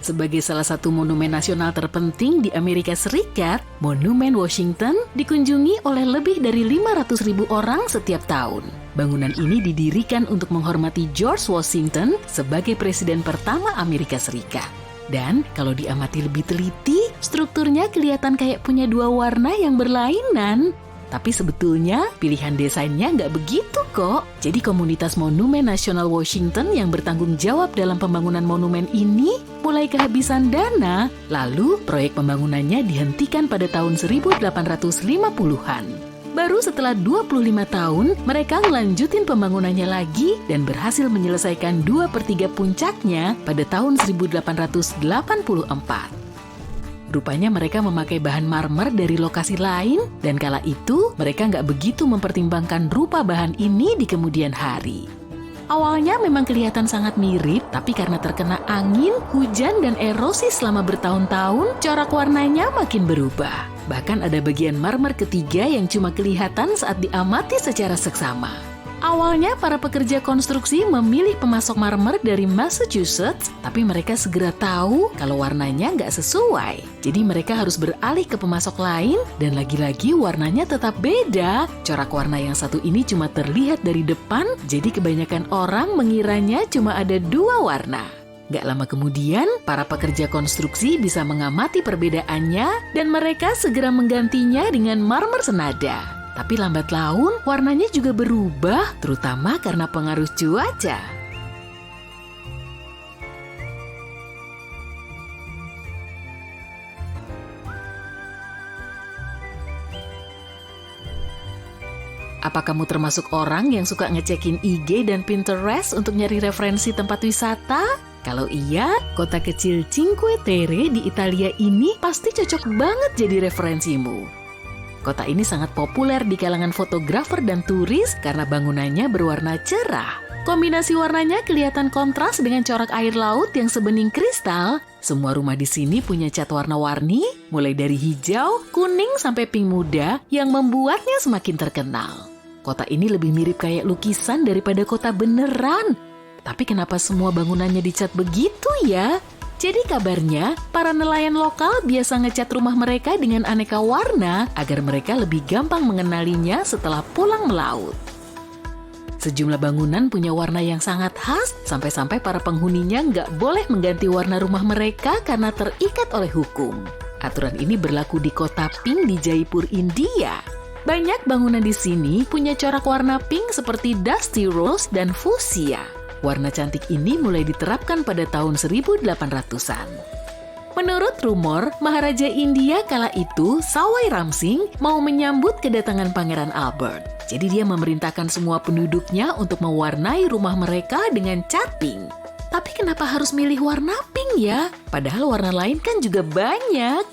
Sebagai salah satu monumen nasional terpenting di Amerika Serikat, Monumen Washington dikunjungi oleh lebih dari 500.000 orang setiap tahun. Bangunan ini didirikan untuk menghormati George Washington sebagai presiden pertama Amerika Serikat. Dan kalau diamati lebih teliti, strukturnya kelihatan kayak punya dua warna yang berlainan. Tapi sebetulnya pilihan desainnya nggak begitu kok. Jadi komunitas Monumen Nasional Washington yang bertanggung jawab dalam pembangunan monumen ini mulai kehabisan dana, lalu proyek pembangunannya dihentikan pada tahun 1850-an. Baru setelah 25 tahun, mereka melanjutin pembangunannya lagi dan berhasil menyelesaikan 2/3 puncaknya pada tahun 1884. Rupanya mereka memakai bahan marmer dari lokasi lain, dan kala itu mereka nggak begitu mempertimbangkan rupa bahan ini di kemudian hari. Awalnya memang kelihatan sangat mirip, tapi karena terkena angin, hujan, dan erosi selama bertahun-tahun, corak warnanya makin berubah. Bahkan ada bagian marmer ketiga yang cuma kelihatan saat diamati secara seksama. Awalnya para pekerja konstruksi memilih pemasok marmer dari Massachusetts, tapi mereka segera tahu kalau warnanya nggak sesuai. Jadi mereka harus beralih ke pemasok lain, dan lagi-lagi warnanya tetap beda. Corak warna yang satu ini cuma terlihat dari depan, jadi kebanyakan orang mengiranya cuma ada dua warna. Gak lama kemudian, para pekerja konstruksi bisa mengamati perbedaannya, dan mereka segera menggantinya dengan marmer senada. Tapi lambat laun, warnanya juga berubah, terutama karena pengaruh cuaca. Apa kamu termasuk orang yang suka ngecekin IG dan Pinterest untuk nyari referensi tempat wisata? Kalau iya, kota kecil Cinque Terre di Italia ini pasti cocok banget jadi referensimu. Kota ini sangat populer di kalangan fotografer dan turis karena bangunannya berwarna cerah. Kombinasi warnanya kelihatan kontras dengan corak air laut yang sebening kristal. Semua rumah di sini punya cat warna-warni, mulai dari hijau, kuning, sampai pink muda yang membuatnya semakin terkenal. Kota ini lebih mirip kayak lukisan daripada kota beneran. Tapi kenapa semua bangunannya dicat begitu ya? Jadi kabarnya, para nelayan lokal biasa ngecat rumah mereka dengan aneka warna agar mereka lebih gampang mengenalinya setelah pulang melaut. Sejumlah bangunan punya warna yang sangat khas, sampai-sampai para penghuninya nggak boleh mengganti warna rumah mereka karena terikat oleh hukum. Aturan ini berlaku di kota Pink di Jaipur, India. Banyak bangunan di sini punya corak warna pink seperti dusty rose dan fuchsia. Warna cantik ini mulai diterapkan pada tahun 1800-an. Menurut rumor, Maharaja India kala itu, Sawai Ramsing, mau menyambut kedatangan Pangeran Albert. Jadi dia memerintahkan semua penduduknya untuk mewarnai rumah mereka dengan cat pink. Tapi kenapa harus milih warna pink ya? Padahal warna lain kan juga banyak.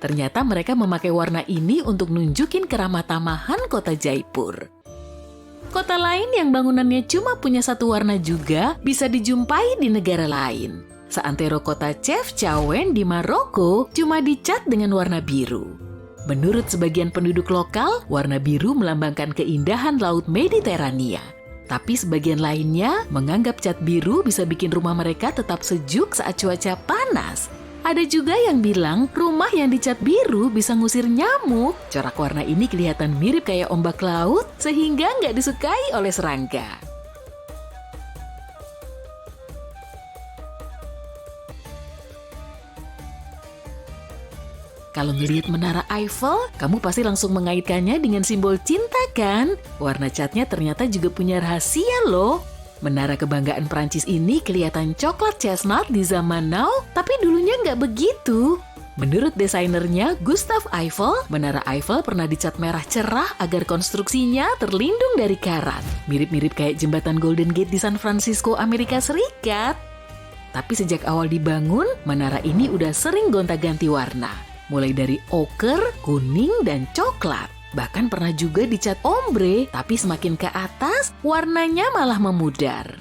Ternyata mereka memakai warna ini untuk nunjukin keramatamahan kota Jaipur. Kota lain yang bangunannya cuma punya satu warna juga bisa dijumpai di negara lain. Seantero kota Chefchaouen di Maroko cuma dicat dengan warna biru. Menurut sebagian penduduk lokal, warna biru melambangkan keindahan Laut Mediterania. Tapi sebagian lainnya menganggap cat biru bisa bikin rumah mereka tetap sejuk saat cuaca panas. Ada juga yang bilang rumah yang dicat biru bisa ngusir nyamuk. Corak warna ini kelihatan mirip kayak ombak laut sehingga nggak disukai oleh serangga. Kalau ngelihat Menara Eiffel, kamu pasti langsung mengaitkannya dengan simbol cinta kan? Warna catnya ternyata juga punya rahasia loh. Menara kebanggaan Prancis ini kelihatan coklat chestnut di zaman now, tapi dulunya nggak begitu. Menurut desainernya Gustave Eiffel, Menara Eiffel pernah dicat merah cerah agar konstruksinya terlindung dari karat. Mirip-mirip kayak jembatan Golden Gate di San Francisco, Amerika Serikat. Tapi sejak awal dibangun, menara ini udah sering gonta-ganti warna. Mulai dari ochre, kuning, dan coklat. Bahkan pernah juga dicat ombre, tapi semakin ke atas, warnanya malah memudar.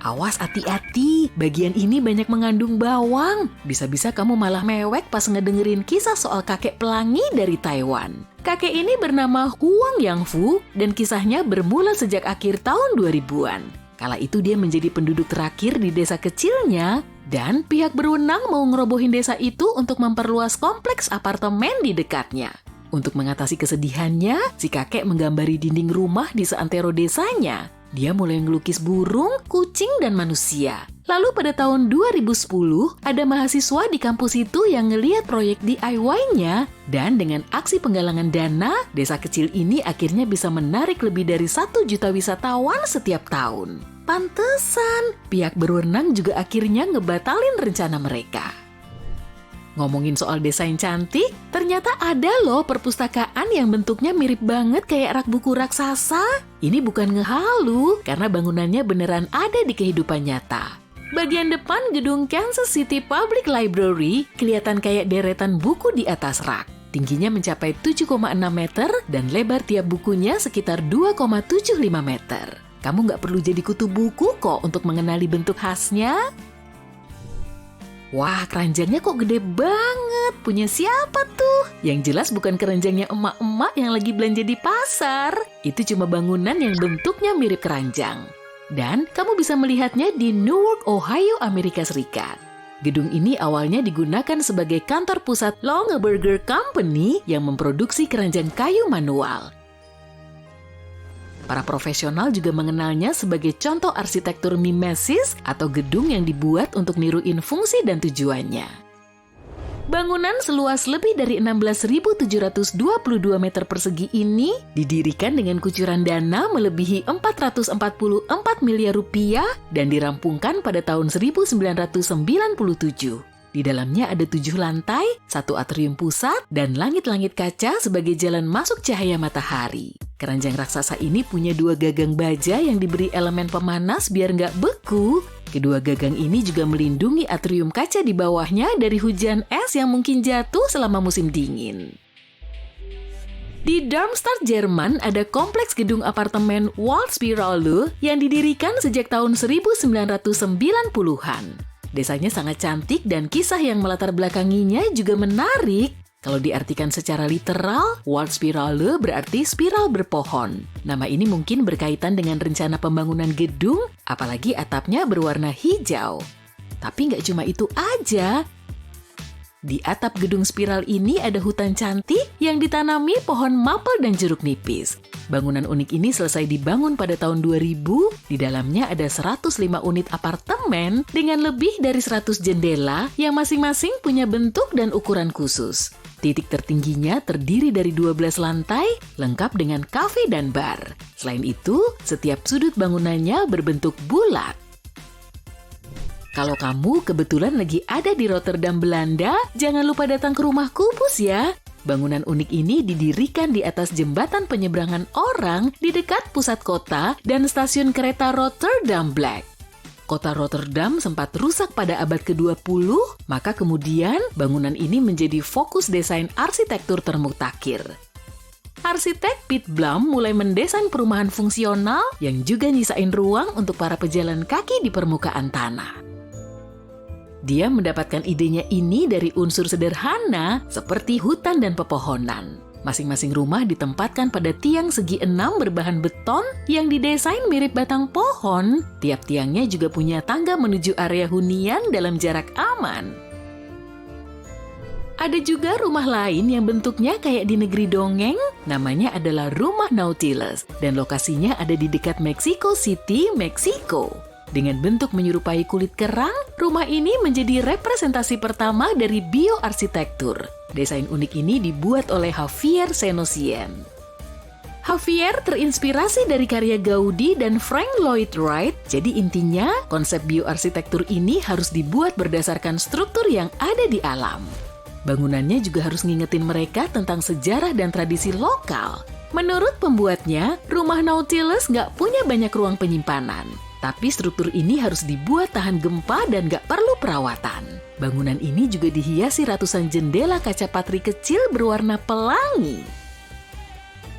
Awas hati-hati, bagian ini banyak mengandung bawang. Bisa-bisa kamu malah mewek pas ngedengerin kisah soal kakek pelangi dari Taiwan. Kakek ini bernama Huang Yangfu dan kisahnya bermula sejak akhir tahun 2000-an. Kala itu dia menjadi penduduk terakhir di desa kecilnya. Dan pihak berwenang mau ngerobohin desa itu untuk memperluas kompleks apartemen di dekatnya. Untuk mengatasi kesedihannya, si kakek menggambari dinding rumah di seantero desanya. Dia mulai ngelukis burung, kucing, dan manusia. Lalu pada tahun 2010, ada mahasiswa di kampus itu yang ngeliat proyek DIY-nya. Dan dengan aksi penggalangan dana, desa kecil ini akhirnya bisa menarik lebih dari 1 juta wisatawan setiap tahun. Pantesan, pihak berwenang juga akhirnya ngebatalin rencana mereka. Ngomongin soal desain cantik, ternyata ada loh perpustakaan yang bentuknya mirip banget kayak rak buku raksasa. Ini bukan ngehalu, karena bangunannya beneran ada di kehidupan nyata. Bagian depan gedung Kansas City Public Library kelihatan kayak deretan buku di atas rak. Tingginya mencapai 7,6 meter dan lebar tiap bukunya sekitar 2,75 meter. Kamu nggak perlu jadi kutu buku kok untuk mengenali bentuk khasnya. Wah, keranjangnya kok gede banget. Punya siapa tuh? Yang jelas bukan keranjangnya emak-emak yang lagi belanja di pasar. Itu cuma bangunan yang bentuknya mirip keranjang. Dan kamu bisa melihatnya di Newark, Ohio, Amerika Serikat. Gedung ini awalnya digunakan sebagai kantor pusat Longaberger Company yang memproduksi keranjang kayu manual. Para profesional juga mengenalnya sebagai contoh arsitektur mimesis atau gedung yang dibuat untuk niruin fungsi dan tujuannya. Bangunan seluas lebih dari 16.722 meter persegi ini didirikan dengan kucuran dana melebihi 444 miliar rupiah dan dirampungkan pada tahun 1997. Di dalamnya ada 7 lantai, 1 atrium pusat, dan langit-langit kaca sebagai jalan masuk cahaya matahari. Keranjang raksasa ini punya 2 gagang baja yang diberi elemen pemanas biar nggak beku. Kedua gagang ini juga melindungi atrium kaca di bawahnya dari hujan es yang mungkin jatuh selama musim dingin. Di Darmstadt, Jerman, ada kompleks gedung apartemen Waldspiralu yang didirikan sejak tahun 1990-an. Desanya sangat cantik dan kisah yang melatar belakanginya juga menarik. Kalau diartikan secara literal, Waldspiralu berarti spiral berpohon. Nama ini mungkin berkaitan dengan rencana pembangunan gedung, apalagi atapnya berwarna hijau. Tapi nggak cuma itu aja. Di atap gedung spiral ini ada hutan cantik yang ditanami pohon maple dan jeruk nipis. Bangunan unik ini selesai dibangun pada tahun 2000. Di dalamnya ada 105 unit apartemen dengan lebih dari 100 jendela yang masing-masing punya bentuk dan ukuran khusus. Titik tertingginya terdiri dari 12 lantai, lengkap dengan kafe dan bar. Selain itu, setiap sudut bangunannya berbentuk bulat. Kalau kamu kebetulan lagi ada di Rotterdam, Belanda, jangan lupa datang ke rumah Kubus ya. Bangunan unik ini didirikan di atas jembatan penyeberangan orang di dekat pusat kota dan stasiun kereta Rotterdam Black. Kota Rotterdam sempat rusak pada abad ke-20, maka kemudian bangunan ini menjadi fokus desain arsitektur termutakhir. Arsitek Piet Blum mulai mendesain perumahan fungsional yang juga nyisain ruang untuk para pejalan kaki di permukaan tanah. Dia mendapatkan idenya ini dari unsur sederhana seperti hutan dan pepohonan. Masing-masing rumah ditempatkan pada tiang segi 6 berbahan beton yang didesain mirip batang pohon. Tiap tiangnya juga punya tangga menuju area hunian dalam jarak aman. Ada juga rumah lain yang bentuknya kayak di negeri dongeng, namanya adalah Rumah Nautilus, dan lokasinya ada di dekat Mexico City, Meksiko. Dengan bentuk menyerupai kulit kerang, rumah ini menjadi representasi pertama dari bioarsitektur. Desain unik ini dibuat oleh Javier Senosian. Javier terinspirasi dari karya Gaudi dan Frank Lloyd Wright, jadi intinya konsep bioarsitektur ini harus dibuat berdasarkan struktur yang ada di alam. Bangunannya juga harus ngingetin mereka tentang sejarah dan tradisi lokal. Menurut pembuatnya, rumah Nautilus nggak punya banyak ruang penyimpanan. Tapi struktur ini harus dibuat tahan gempa dan gak perlu perawatan. Bangunan ini juga dihiasi ratusan jendela kaca patri kecil berwarna pelangi.